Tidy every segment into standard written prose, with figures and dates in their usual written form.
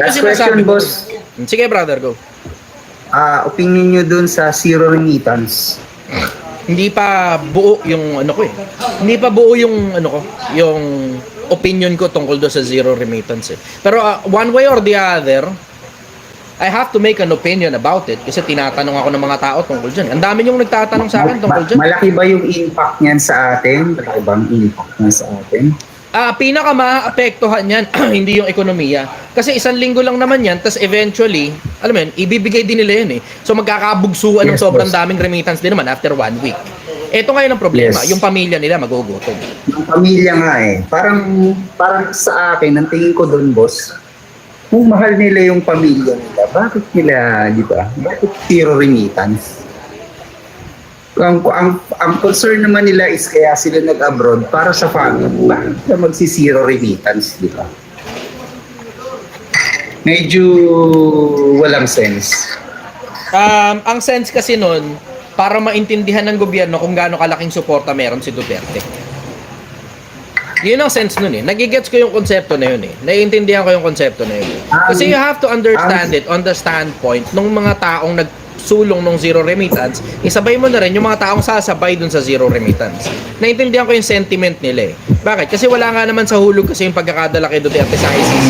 Last sinasabi question, ko. boss. Sige, brother, go. Opinion nyo dun sa zero remittance. Hindi pa buo yung ano ko eh. Hindi pa buo yung ano ko, yung opinion ko tungkol do sa zero remittance eh. Pero one way or the other, I have to make an opinion about it kasi tinatanong ako ng mga tao tungkol dyan. Ang dami yung nagtatanong sa akin tungkol dyan. Malaki ba yung impact niyan sa atin? Malaki ba ang impact niyan sa atin? Pinaka maapektuhan yan, hindi yung ekonomiya. Kasi isang linggo lang naman yan, tas eventually, alam mo yun, ibibigay din nila yun eh. So magkakabugsuan ng Yes, sobrang boss. daming remittance din naman after 1 week. Ito ngayon ang problema, Yes. yung pamilya nila magugutom. Yung pamilya nga eh. Parang sa akin, ang tingin ko doon, boss, kung mahal nila yung pamilya nila, bakit nila, di ba? Bakit zero remittance? Ang concern naman nila is kaya sila nag-abroad para sa family. Bakit na magsi-zero remittance, di ba? Medyo walang sense. Ang sense kasi nun, para maintindihan ng gobyerno kung gaano kalaking suporta meron si Duterte. Yun ang sense nun eh. Nagigets ko yung konsepto na yun eh. Naiintindihan ko yung konsepto na yun. Kasi you have to understand it on the standpoint ng mga taong nagsulong ng zero remittance, isabay mo na rin yung mga taong sasabay dun sa zero remittance. Naiintindihan ko yung sentiment nila eh. Bakit? Kasi wala nga naman sa hulog kasi yung pagkakadala kay Duterte sa ICC.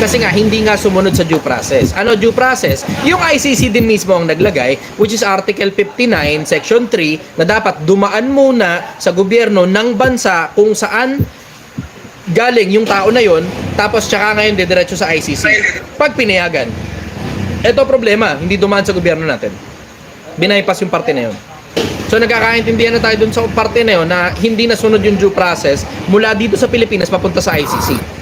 Kasi nga, hindi nga sumunod sa due process. Ano due process? Yung ICC din mismo ang naglagay, which is Article 59, Section 3, na dapat dumaan muna sa gobyerno ng bansa kung saan galing yung tao na yon, tapos tsaka ngayon didiretso sa ICC. Pag pinayagan. Ito problema, hindi dumaan sa gobyerno natin. Binaypas yung parte na yun. So nagkakaintindihan na tayo dun sa parte na yun na hindi nasunod yung due process mula dito sa Pilipinas papunta sa ICC.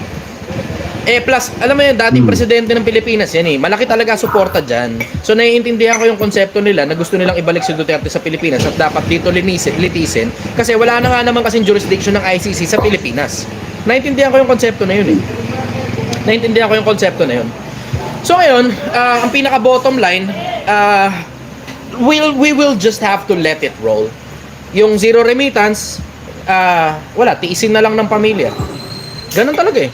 Plus, alam mo yun, dating presidente ng Pilipinas yan eh. Malaki talaga suporta dyan. So naiintindihan ko yung konsepto nila na gusto nilang ibalik si Duterte sa Pilipinas at dapat dito litisin kasi wala na nga naman kasing jurisdiction ng ICC sa Pilipinas. Naiintindihan ko yung konsepto na yun eh. Naiintindihan ko yung konsepto na yun. So ngayon, ang pinaka bottom line, we will just have to let it roll. Yung zero remittance, wala, tiisin na lang ng pamilya. Ganun talaga eh.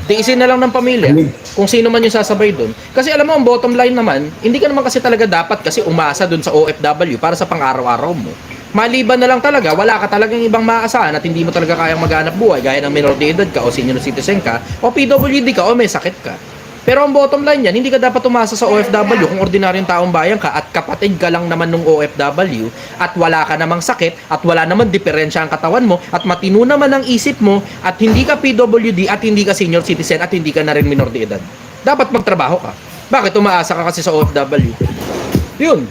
Tiisin na lang ng pamilya kung sino man yung sasabay doon. Kasi alam mo, ang bottom line naman, hindi ka naman kasi talaga dapat kasi umasa doon sa OFW para sa pang-araw-araw mo. Maliban na lang talaga, wala ka talagang ibang maaasahan at hindi mo talaga kayang maghanap buhay gaya ng minor de edad ka o senior citizen ka o PWD ka o may sakit ka. Pero ang bottom line yan, hindi ka dapat umasa sa OFW kung ordinaryong taong bayan ka at kapatid ka lang naman ng OFW at wala ka namang sakit at wala naman diferensya ang katawan mo at matino naman ang isip mo at hindi ka PWD at hindi ka senior citizen at hindi ka na rin minor de edad. Dapat magtrabaho ka. Bakit umaasa ka kasi sa OFW? Yun.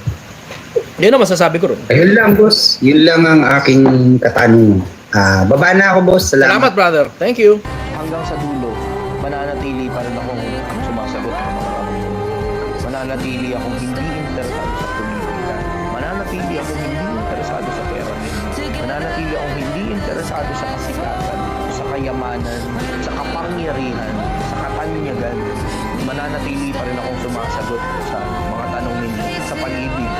Yun ang masasabi ko ron. Ayun lang, boss. Yun lang ang aking katanungan. Baba na ako, boss. Salamat, brother. Thank you. Hanggang sa dulo, mananatili pa rin akong sumasagot ng mga tanong. Mananatili akong hindi interesado sa politika. Mananatili akong hindi interesado sa pera nila. Mananatili akong hindi interesado sa kasikatan, sa kayamanan, sa kapangyarihan, sa katanyagan. Mananatili pa rin akong sumasagot sa mga tanong ninyo sa pag-ibig,